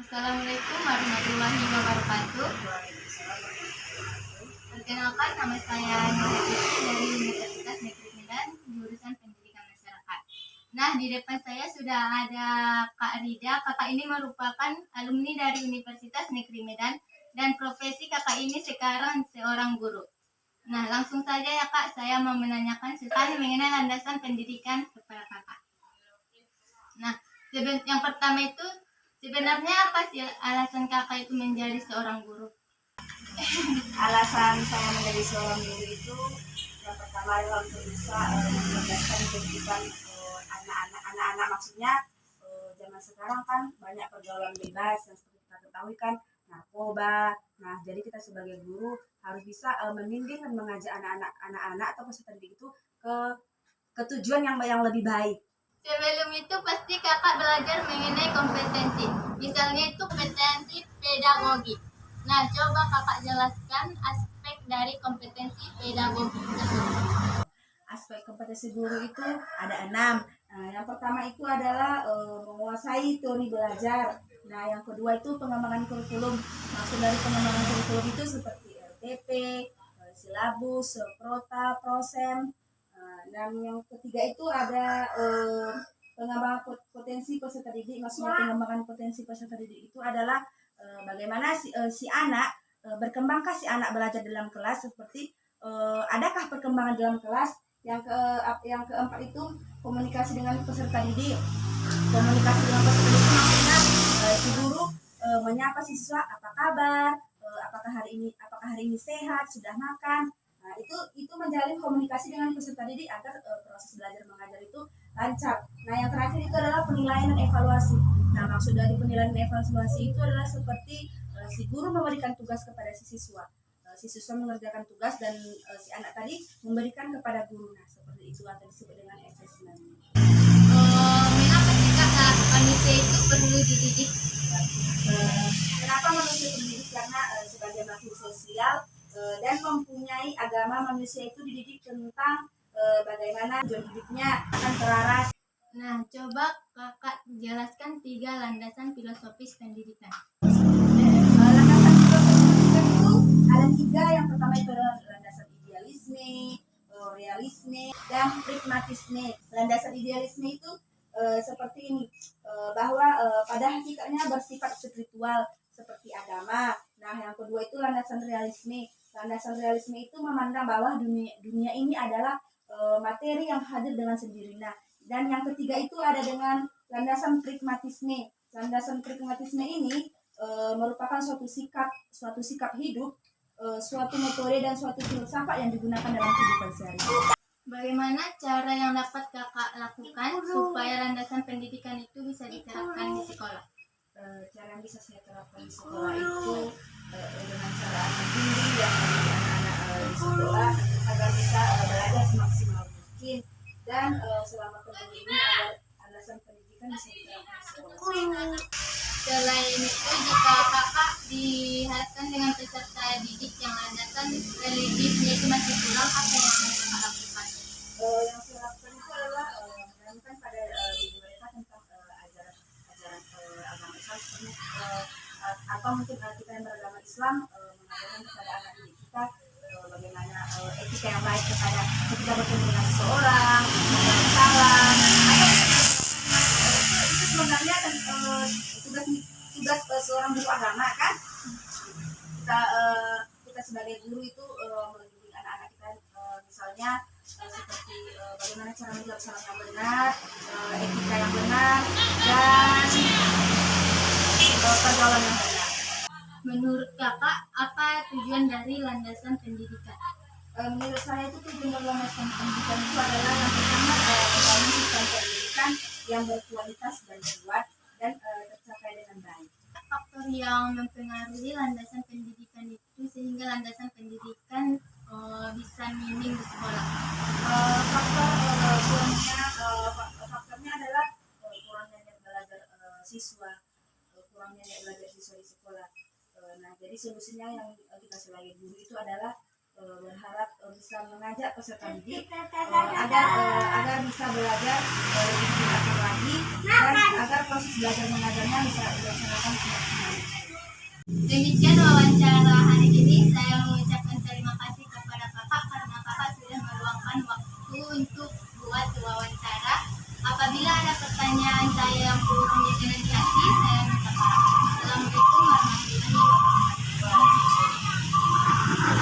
Assalamualaikum warahmatullahi wabarakatuh. Perkenalkan, nama saya Nurul dari Universitas Negeri Medan, jurusan Pendidikan Masyarakat. Nah, di depan saya sudah ada Kak Rida. Kakak ini merupakan alumni dari Universitas Negeri Medan dan profesi kakak ini sekarang seorang guru. Nah, langsung saja ya Kak, saya mau menanyakan sesuatu mengenai landasan pendidikan kepada Kakak. Nah, yang pertama itu, sebenarnya apa sih alasan kakak itu menjadi seorang guru? Alasan saya menjadi seorang guru itu yang pertama adalah untuk bisa mencerdaskan kehidupan anak-anak, maksudnya zaman sekarang kan banyak pergaulan bebas yang seperti kita ketahui kan, narkoba. Nah, jadi kita sebagai guru harus bisa membimbing dan mengajak anak-anak atau peserta didik itu ke tujuan yang lebih baik. Sebelum itu pasti kakak belajar mengenai kompetensi. Misalnya itu kompetensi pedagogi. Nah, coba kakak jelaskan aspek dari kompetensi pedagogi tersebut. Aspek kompetensi guru itu ada 6. Nah, yang pertama itu adalah menguasai teori belajar. Nah, yang kedua itu pengembangan kurikulum. Maksud dari pengembangan kurikulum itu seperti RTP, silabus, prota, prosem. Dan yang ketiga itu ada pengembangan potensi peserta didik. Maksudnya pengembangan potensi peserta didik itu adalah bagaimana si anak berkembangkah si anak belajar dalam kelas, seperti adakah perkembangan dalam kelas. Yang keempat itu komunikasi dengan peserta didik. Komunikasi dengan peserta didik maksudnya si guru menyapa siswa, apa kabar, apakah hari ini sehat, sudah makan. Nah, itu menjalin komunikasi dengan peserta didik agar proses belajar mengajar itu lancar. Nah, yang terakhir itu adalah penilaian dan evaluasi. Nah, maksud dari penilaian dan evaluasi itu adalah seperti si guru memberikan tugas kepada si siswa. Si siswa mengerjakan tugas dan si anak tadi memberikan kepada guru. Nah, seperti itu atau disebut dengan assessment. Mengapa sih Kak manusia itu perlu dididik? Kenapa manusia perlu dididik? Karena sebagai makhluk sosial dan mempunyai agama, manusia itu dididik tentang bagaimana tujuan hidupnya akan teraras. Nah, coba kakak jelaskan 3 landasan filosofis pendidikan. Landasan filosofis pendidikan itu ada 3. Yang pertama itu adalah landasan idealisme, realisme, dan pragmatisme. Landasan idealisme itu seperti ini, bahwa pada hakikatnya bersifat spiritual seperti agama. Nah, yang kedua itu landasan realisme. Landasan realisme itu memandang bahwa dunia ini adalah materi yang hadir dengan sendirinya. Dan yang ketiga itu ada dengan landasan pragmatisme. Landasan pragmatisme ini merupakan suatu sikap hidup, suatu metode dan suatu filsafat yang digunakan dalam kehidupan sehari-hari. Bagaimana cara yang dapat kakak lakukan supaya landasan pendidikan itu bisa diterapkan di sekolah? Cara yang bisa saya terapkan di sekolah itu dengan cara membimbing dan anak-anak di sekolah agar bisa belajar semaksimal mungkin, dan selama pandemi ini agar landasan pendidikan bisa diterapkan di sekolah. Selain itu, jika kakak dihadapkan dengan peserta didik yang landasan religiusnya itu masih kurang, apa yang akan kakak lakukan? Yang saya lakukan itu adalah menanamkan pada diri mereka tentang ajaran agama Islam, seperti atau mungkin kita yang beragama Islam mengajarkan kepada anak didik kita bagaimana etika yang baik ketika bertemu dengan seseorang, mengucapkan salam, atau itu sebenarnya tugas seorang guru agama kan. Kita sebagai guru itu mendidik anak-anak kita, misalnya seperti bagaimana cara menjawab salam yang benar, etika yang benar, dan pergaulan yang benar. Menurut kakak, apa tujuan dari landasan pendidikan? Menurut saya itu tujuan dari landasan pendidikan itu adalah yang pertama membangun sistem pendidikan yang berkualitas dan kuat dan tercapai dengan baik. Faktor yang mempengaruhi landasan pendidikan itu sehingga landasan pendidikan bisa minim di sekolah. Faktornya adalah kurangnya niat belajar siswa, di sekolah. Nah, jadi solusinya yang kita sebagai guru itu adalah berharap bisa mengajak peserta didik agar bisa belajar lebih lagi dan agar proses belajar mengajarnya bisa dilaksanakan semaksimal. Demikian wawancara hari ini. Saya mengucapkan terima kasih kepada kakak karena kakak sudah meluangkan waktu untuk buat wawancara. Apabila ada pertanyaan saya yang perlu menjadi hati,